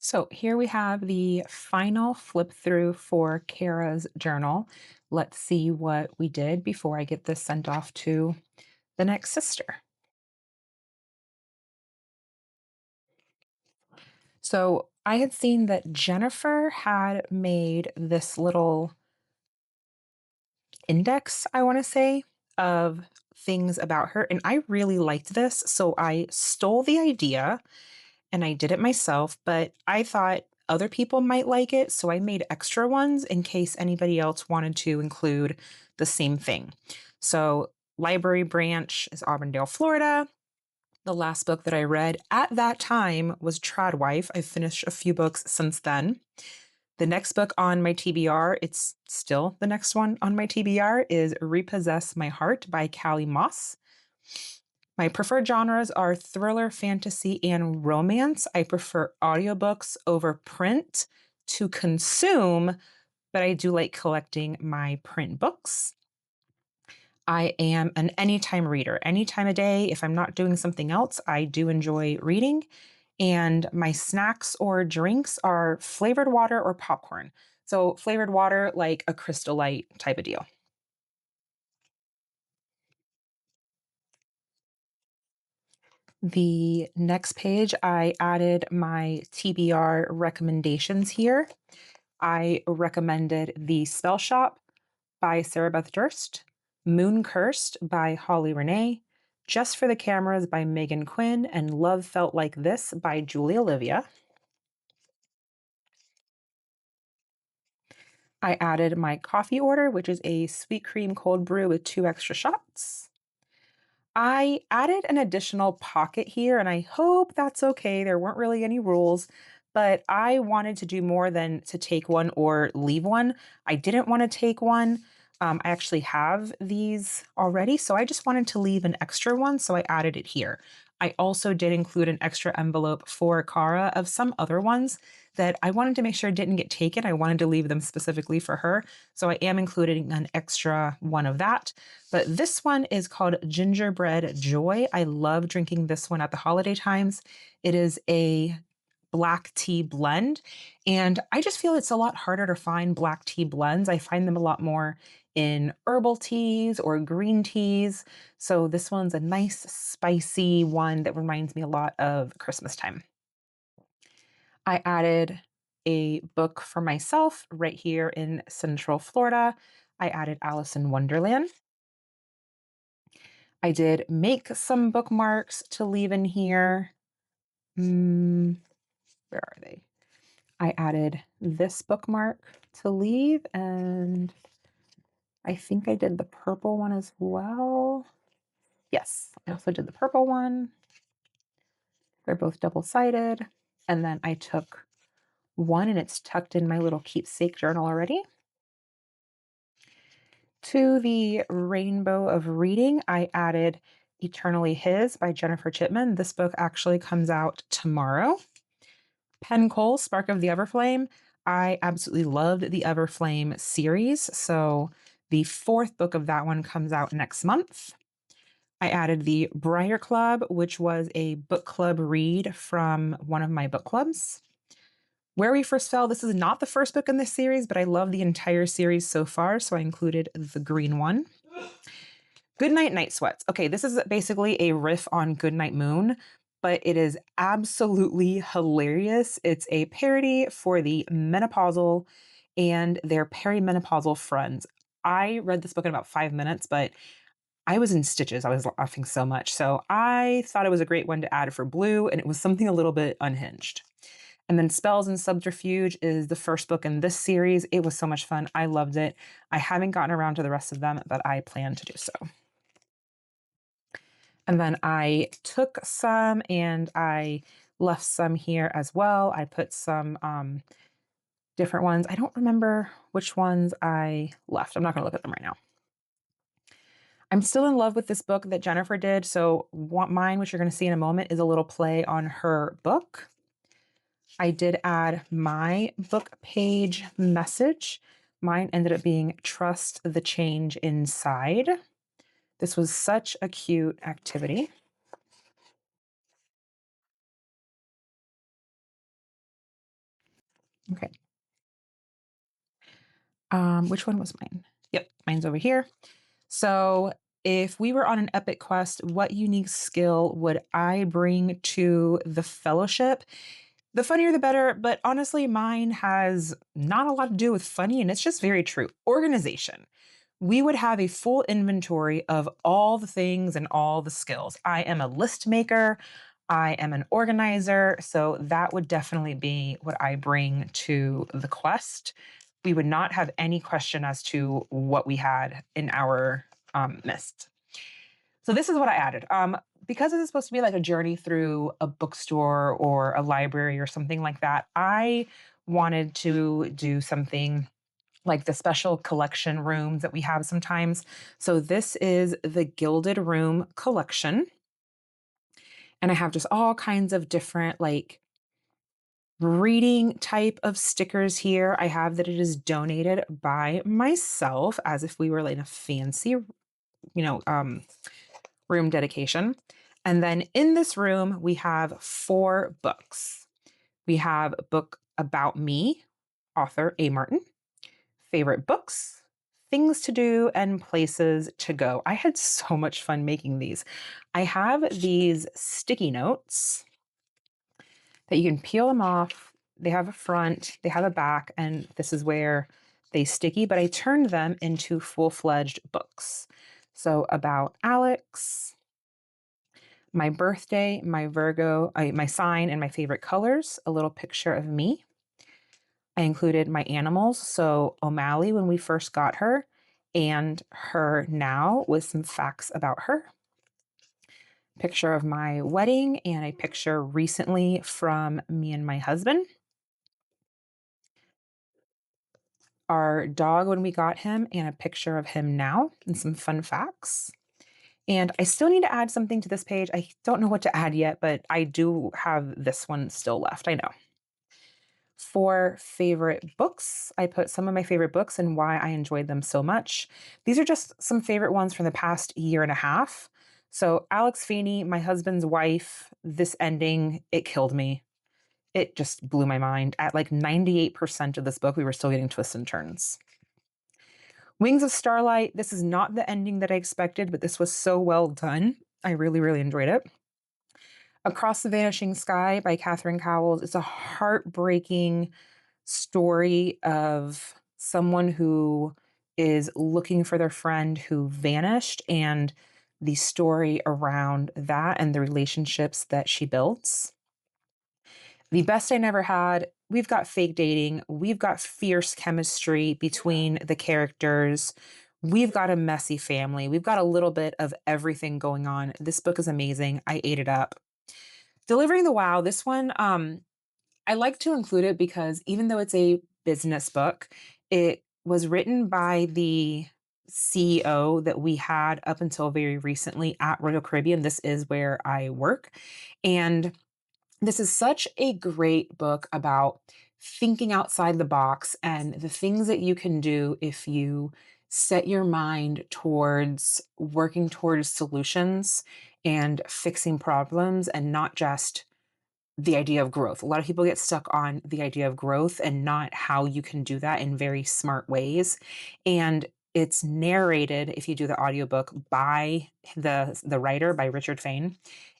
So here we have the final flip through for Kara's journal. Let's see what we did before I get this sent off to the next sister. So I had seen that Jennifer had made this little index, I want to say, of things about her. And I really liked this. So I stole the idea and I did it myself, but I thought other people might like it. So I made extra ones in case anybody else wanted to include the same thing. So, Library Branch is Auburndale, Florida. The last book that I read at that time was Tradwife. I've finished a few books since then. The next book on my TBR, it's still the next one on my TBR, is Repossess My Heart by Callie Moss. My preferred genres are thriller, fantasy, and romance. I prefer audiobooks over print to consume, but I do like collecting my print books. I am an anytime reader, any time of day. If I'm not doing something else, I do enjoy reading. And my snacks or drinks are flavored water or popcorn. So, flavored water, like a Crystal Light type of deal. The next page, I added my TBR recommendations here. I recommended The Spell Shop by Sarah Beth Durst, Moon Cursed by Holly Renee, Just for the Cameras by Megan Quinn, and Love Felt Like This by Julie Olivia. I added my coffee order, which is a sweet cream cold brew with 2 extra shots. I added an additional pocket here, and I hope that's okay. There weren't really any rules, but I wanted to do more than to take one or leave one. I didn't want to take one. I actually have these already, so I just wanted to leave an extra one, so I added it here. I also did include an extra envelope for Khara of some other ones that I wanted to make sure didn't get taken. I wanted to leave them specifically for her, so I am including an extra one of that. But this one is called Gingerbread Joy. I love drinking this one at the holiday times. It is a black tea blend. And I just feel it's a lot harder to find black tea blends. I find them a lot more in herbal teas or green teas. So this one's a nice, spicy one that reminds me a lot of Christmas time. I added a book for myself right here in Central Florida. I added Alice in Wonderland. I did make some bookmarks to leave in here. Where are they? I added this bookmark to leave, and I think I did the purple one as well. Yes, I also did the purple one. They're both double-sided. And then I took one, and it's tucked in my little keepsake journal already. To the Rainbow of Reading, I added Eternally His by Jennifer Chipman. This book actually comes out tomorrow. Pen Cole, Spark of the Everflame. I absolutely loved the Everflame series. So the fourth book of that one comes out next month. I added the Briar Club, which was a book club read from one of my book clubs. Where We First Fell, this is not the first book in this series, but I love the entire series so far, so I included the green one. Goodnight Night Sweats. Okay, this is basically a riff on Goodnight Moon, but it is absolutely hilarious. It's a parody for the menopausal and their perimenopausal friends. I read this book in about 5 minutes, but I was in stitches. I was laughing so much. So I thought it was a great one to add for Blue, and it was something a little bit unhinged. And then Spells and Subterfuge is the first book in this series. It was so much fun. I loved it. I haven't gotten around to the rest of them, but I plan to do so. And then I took some and I left some here as well. I put some different ones. I don't remember which ones I left. I'm not going to look at them right now. I'm still in love with this book that Jennifer did. So mine, which you're going to see in a moment, is a little play on her book. I did add my book page message. Mine ended up being Trust the Change Inside. This was such a cute activity. Okay. Which one was mine? Yep, mine's over here. So, if we were on an epic quest, what unique skill would I bring to the fellowship? The funnier the better, but honestly, mine has not a lot to do with funny, and it's just very true. Organization. We would have a full inventory of all the things and all the skills. I am a list maker. I am an organizer. So that would definitely be what I bring to the quest. We would not have any question as to what we had in our midst. So this is what I added. Because this is supposed to be like a journey through a bookstore or a library or something like that, I wanted to do something like the special collection rooms that we have sometimes. So this is the Gilded Room collection. And I have just all kinds of different like reading type of stickers here. I have that it is donated by myself as if we were like in a fancy, room dedication. And then in this room, we have 4 books. We have a book about me, author A. Martin, favorite books, things to do, and places to go. I had so much fun making these. I have these sticky notes that you can peel them off. They have a front, they have a back, and this is where they sticky, but I turned them into full-fledged books. So about Alex, my birthday, my Virgo, my sign, and my favorite colors, a little picture of me. I included my animals. So O'Malley, when we first got her, and her now with some facts about her. Picture of my wedding and a picture recently from me and my husband. Our dog when we got him and a picture of him now and some fun facts. And I still need to add something to this page. I don't know what to add yet, but I do have this one still left. I know. For favorite books, I put some of my favorite books and why I enjoyed them so much. These are just some favorite ones from the past year and a half. So, Alex Feeney, my husband's wife, this ending, it killed me. It just blew my mind. At like 98% of this book, we were still getting twists and turns. Wings of Starlight, this is not the ending that I expected, but this was so well done. I really, really enjoyed it. Across the Vanishing Sky by Catherine Cowles. It's a heartbreaking story of someone who is looking for their friend who vanished and the story around that and the relationships that she builds. The Best I Never Had, we've got fake dating, we've got fierce chemistry between the characters. We've got a messy family. We've got a little bit of everything going on. This book is amazing. I ate it up. Delivering the Wow, this one, I like to include it because even though it's a business book, it was written by the CEO that we had up until very recently at Royal Caribbean. This is where I work. And this is such a great book about thinking outside the box and the things that you can do if you set your mind towards working towards solutions and fixing problems and not just the idea of growth. A lot of people get stuck on the idea of growth and not how you can do that in very smart ways. And it's narrated, if you do the audiobook, by the writer, by Richard Fain.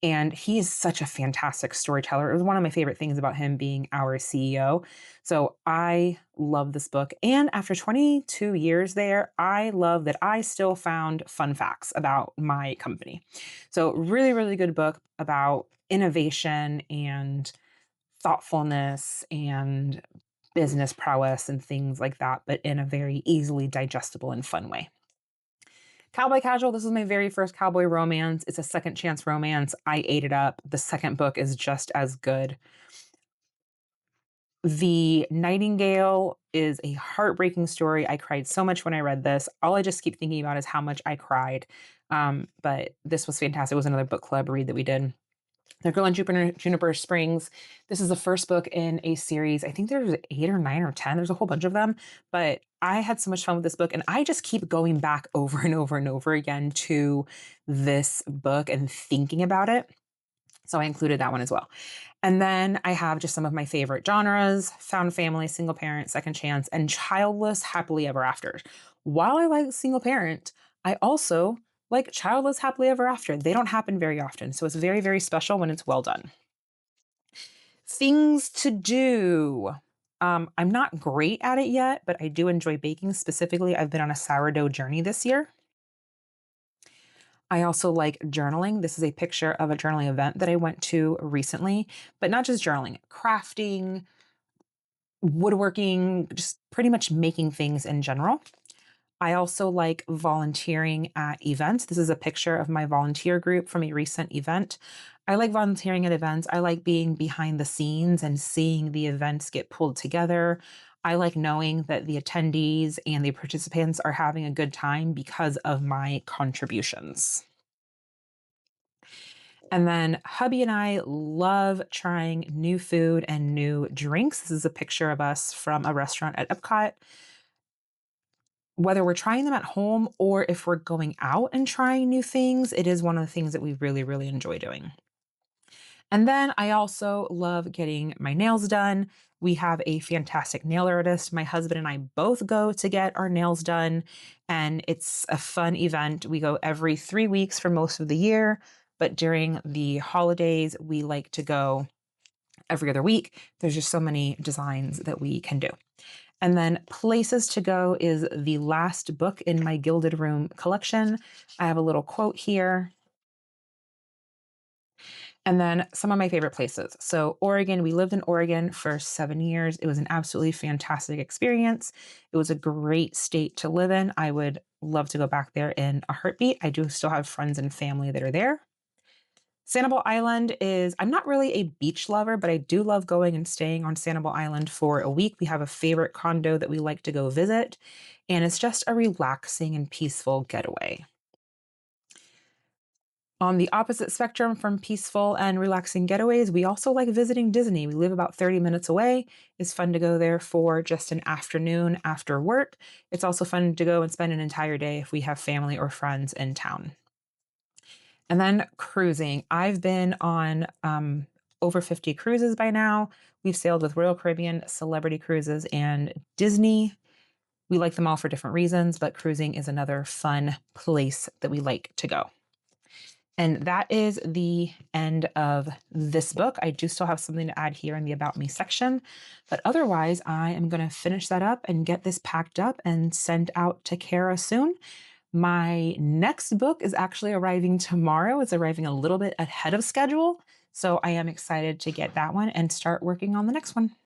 And he is such a fantastic storyteller. It was one of my favorite things about him being our CEO. So I love this book. And after 22 years there, I love that I still found fun facts about my company. So really, really good book about innovation and thoughtfulness and business prowess and things like that, but in a very easily digestible and fun way. Cowboy Casual, this is my very first cowboy romance. It's a second chance romance. I ate it up. The second book is just as good. The Nightingale is a heartbreaking story. I cried so much when I read this. All I just keep thinking about is how much I cried. But this was fantastic. It was another book club read that we did. The Girl in Juniper Springs. This is the first book in a series. I think there's 8 or 9 or 10. There's a whole bunch of them. But I had so much fun with this book. And I just keep going back over and over and over again to this book and thinking about it. So I included that one as well. And then I have just some of my favorite genres: found family, single parent, second chance, and childless happily ever after. While I like single parent, I also like childless happily ever after. They don't happen very often. So it's very, very special when it's well done. Things to do. I'm not great at it yet, but I do enjoy baking. Specifically, I've been on a sourdough journey this year. I also like journaling. This is a picture of a journaling event that I went to recently, but not just journaling, crafting, woodworking, just pretty much making things in general. I also like volunteering at events. This is a picture of my volunteer group from a recent event. I like volunteering at events. I like being behind the scenes and seeing the events get pulled together. I like knowing that the attendees and the participants are having a good time because of my contributions. And then hubby and I love trying new food and new drinks. This is a picture of us from a restaurant at Epcot. Whether we're trying them at home or if we're going out and trying new things, it is one of the things that we really, really enjoy doing. And then I also love getting my nails done. We have a fantastic nail artist. My husband and I both go to get our nails done, and it's a fun event. We go every 3 weeks for most of the year, but during the holidays, we like to go every other week. There's just so many designs that we can do. And then Places to Go is the last book in my Gilded Room collection. I have a little quote here. And then some of my favorite places. So, Oregon, we lived in Oregon for 7 years. It was an absolutely fantastic experience. It was a great state to live in. I would love to go back there in a heartbeat. I do still have friends and family that are there. Sanibel Island is, I'm not really a beach lover, but I do love going and staying on Sanibel Island for a week. We have a favorite condo that we like to go visit, and it's just a relaxing and peaceful getaway. On the opposite spectrum from peaceful and relaxing getaways, we also like visiting Disney. We live about 30 minutes away. It's fun to go there for just an afternoon after work. It's also fun to go and spend an entire day if we have family or friends in town. And then cruising. I've been on over 50 cruises by now. We've sailed with Royal Caribbean, Celebrity Cruises, and Disney. We like them all for different reasons, but cruising is another fun place that we like to go. And that is the end of this book. I do still have something to add here in the About Me section, but otherwise, I am going to finish that up and get this packed up and sent out to Khara soon. My next book is actually arriving tomorrow. It's arriving a little bit ahead of schedule. So I am excited to get that one and start working on the next one.